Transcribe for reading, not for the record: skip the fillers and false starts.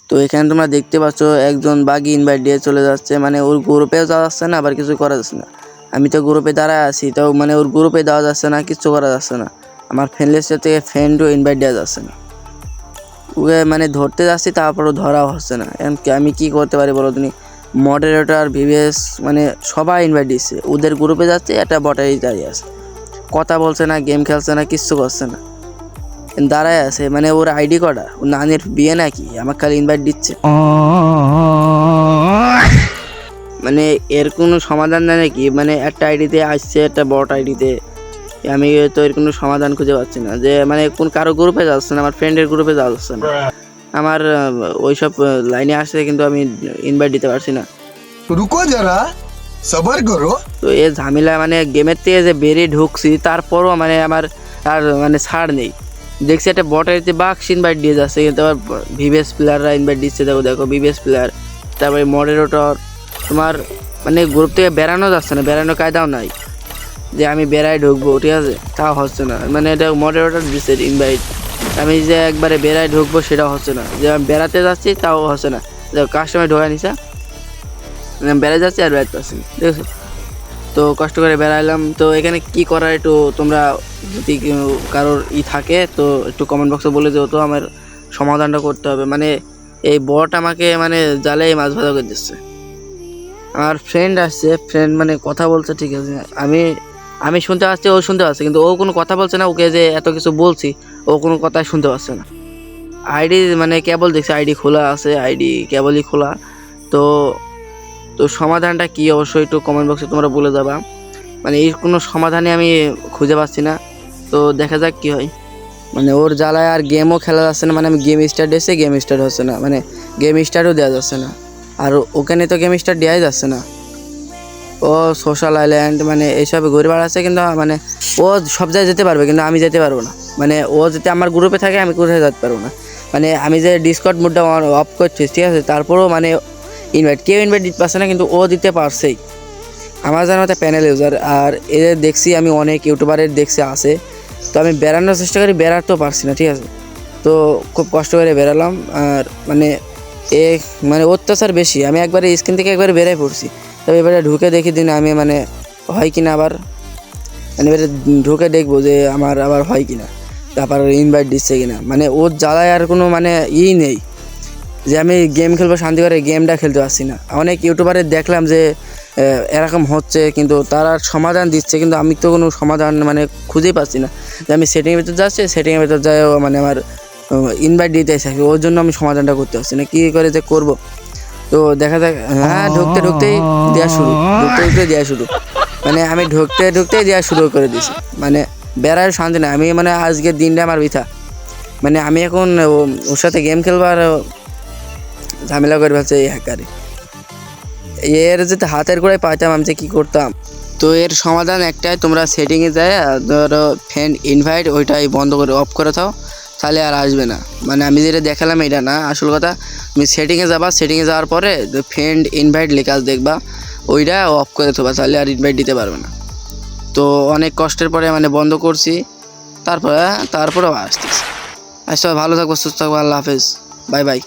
তো এখানে তোমরা দেখতে পাচ্ছ একজন বাগি ইনভাইট দিয়ে চলে যাচ্ছে, মানে ওর গ্রুপেও যাওয়া যাচ্ছে না, আবার কিছু করা যাচ্ছে না। আমি তো গ্রুপে দাঁড়ায় আছি, তাও মানে ওর গ্রুপে দেওয়া যাচ্ছে না, কিছু করা যাচ্ছে না। আমার ফ্রেন্ড লিস্টের থেকে ফ্রেন্ডও ইনভাইট দেওয়া যাচ্ছে না। ওকে মানে ধরতে যাচ্ছি, তারপরও ধরাও হচ্ছে না। আমি কি করতে পারি বলো তুমি? মডারেটর ভিভিএস মানে সবাই ইনভাইট দিচ্ছে, ওদের গ্রুপে যাচ্ছে, একটা বটাই দাঁড়িয়ে আছে, কথা বলছে না, গেম খেলছে না, কিচ্ছু করছে না, দাঁড়ায় আছে। মানে ওর আইডি কটা, ওর নানির বিয়ে নাকি, আমাকে খালি ইনভাইট দিচ্ছে। মানে এর কোনো সমাধান নেই নাকি? মানে একটা আইডিতে আসছে, একটা বট আইডিতে। আমি তো এর কোনো সমাধান খুঁজে পাচ্ছি না, যে মানে কোন কারো গ্রুপে যাচ্ছে না, আমার ফ্রেন্ডের গ্রুপে যাচ্ছে না, আমার ওইসব লাইনে আসছে, কিন্তু আমি ইনভাইট দিতে পারছি না। রুকো যারা, সবার করো। তো এই ঝামেলা মানে গেমের থেকে যে বেরিয়ে ঢুকছি, তারপরও মানে আমার আর মানে ছাড় নেই। দেখছি একটা বট আইডিতে বাক্স ইনভাইট দিয়ে যাচ্ছে, কিন্তু আবার ভিভিএস প্লেয়াররা ইনভাইট দিচ্ছে। দেখো দেখো ভিভিএস প্লেয়ার, তারপরে মডারেটর, তোমার মানে গ্রুপ থেকে বেরানো যাচ্ছে না, বেরানো কায়দাও নাই যে আমি বেড়ায় ঢুকবো, ঠিক আছে, তাও হচ্ছে না। মানে এটা মডারেটর দিচ্ছে ইনভাইট, আমি যে একবারে বেড়ায় ঢুকবো সেটাও হচ্ছে না, যে আমি বেড়াতে যাচ্ছি তাও হচ্ছে না। দেখো কাস্টমার ঢোকা নিছে, বেড়ায় যাচ্ছি আর বেড়াতে পারছি না, ঠিক আছে। তো কষ্ট করে বেড়াইলাম। তো এখানে কি করার একটু তোমরা যদি কারোর থাকে তো একটু কমেন্ট বক্সে বলে দিও, তো আমার সমাধানটা করতে হবে। মানে এই বট আমাকে মানে জালে মাছ ভাজা করে দিচ্ছে। আমার ফ্রেন্ড আসছে, ফ্রেন্ড মানে কথা বলছে, ঠিক আছে, আমি শুনতে পাচ্ছি, ও শুনতে পাচ্ছে, কিন্তু ও কোনো কথা বলছে না। ওকে যে এত কিছু বলছি, ও কোনো কথাই শুনতে পাচ্ছে না। আইডি মানে কেবল দেখছি আইডি খোলা আছে, আইডি কেবলই খোলা। তো তো সমাধানটা কি অবশ্যই একটু কমেন্ট বক্সে তোমরা বলে যাবা। মানে এর কোনো সমাধানই আমি খুঁজে পাচ্ছি না, তো দেখা যাক কি হয়। মানে ওর জ্বালায় আর গেমও খেলা যাচ্ছে না, মানে আমি গেম স্টার্ট দিয়েছি, গেম স্টার্ট হচ্ছে না, মানে গেম স্টার্টও দেওয়া যাচ্ছে না। আর ওখানে তো গেম স্টার্ট দেওয়াই যাচ্ছে না। ও সোশ্যাল আইল্যান্ড মানে এইসব ঘুরে বেড়াচ্ছে, কিন্তু মানে ও সব জায়গায় যেতে পারবে, কিন্তু আমি যেতে পারবো না। মানে ও যদি আমার গ্রুপে থাকে, আমি কোথায় যেতে পারবো না। মানে আমি যে ডিসকর্ড মোডটা অফ করছি, ঠিক আছে, তারপরেও মানে কেউ ইনভাইট দিতে পারছে না, কিন্তু ও দিতে পারছেই। আমার জানা মতো প্যানেল ইউজার, আর এদের দেখছি আমি অনেক ইউটিউবারের দেখছি আসে। তো আমি বেড়ানোর চেষ্টা করি, বেড়াতেও পারছি না, ঠিক আছে। তো খুব কষ্ট করে বেরালাম, আর মানে মানে অত্যাচার বেশি। আমি একবারে স্ক্রিন থেকে একবারে বেরাই পড়ছি। তবে এবারে ঢুকে দেখি দিন আমি মানে হয় কিনা, আবার মানে এবারে ঢুকে দেখবো যে আমার আবার হয় কিনা, তারপর ইনভাইট দিচ্ছে কিনা। মানে ওর জ্বালায় আর কোনো মানে নেই যে আমি গেম খেলবো শান্তি করে, গেমটা খেলতে পারছি না। অনেক ইউটিউবারের দেখলাম যে এরকম হচ্ছে, কিন্তু তারা সমাধান দিচ্ছে, কিন্তু আমি তো কোনো সমাধান মানে খুঁজেই পাচ্ছি না। যে আমি সেটিংয়ের ভিতর যাচ্ছি, সেটিংয়ের ভিতর যাইও মানে আমার ইনভাইট দিতে থাকি, ওর জন্য আমি সমাধানটা করতে পারছি না, কী করে যে করবো। তো দেখা যাক। হ্যাঁ, ঢুকতেই দেওয়া শুরু, মানে আমি ঢুকতেই দেওয়া শুরু করে দিয়েছি। মানে বেড়ায় শান্তি না, আমি মানে আজকের দিনটা আমার বৃথা। মানে আমি এখন ওর সাথে গেম খেলবো আর ঝামেলা করে ফেলছে এই হ্যাকারে। এর যদি হাতের গোড়ায় পাইতাম আমি যে কী করতাম। তো এর সমাধান একটাই, তোমরা সেটিংয়ে যায় ধরো ফ্রেন্ড ইনভাইট ওইটাই বন্ধ করে অফ করে দাও, তাহলে আর আসবে না। মানে আমি যেটা দেখালাম এটা না, আসল কথা তুমি সেটিংয়ে যাবা, সেটিংয়ে যাওয়ার পরে ফ্রেন্ড ইনভাইট লেখা দেখবা, ওইটা অফ করে দেবা, তাহলে আর ইনভাইট দিতে পারবে না। তো অনেক কষ্টের পরে মানে বন্ধ করছি, তারপরেও আসতেছি। আচ্ছা, ভালো থাকবো, সুস্থ থাকবো, আল্লাহ হাফেজ, বাই বাই।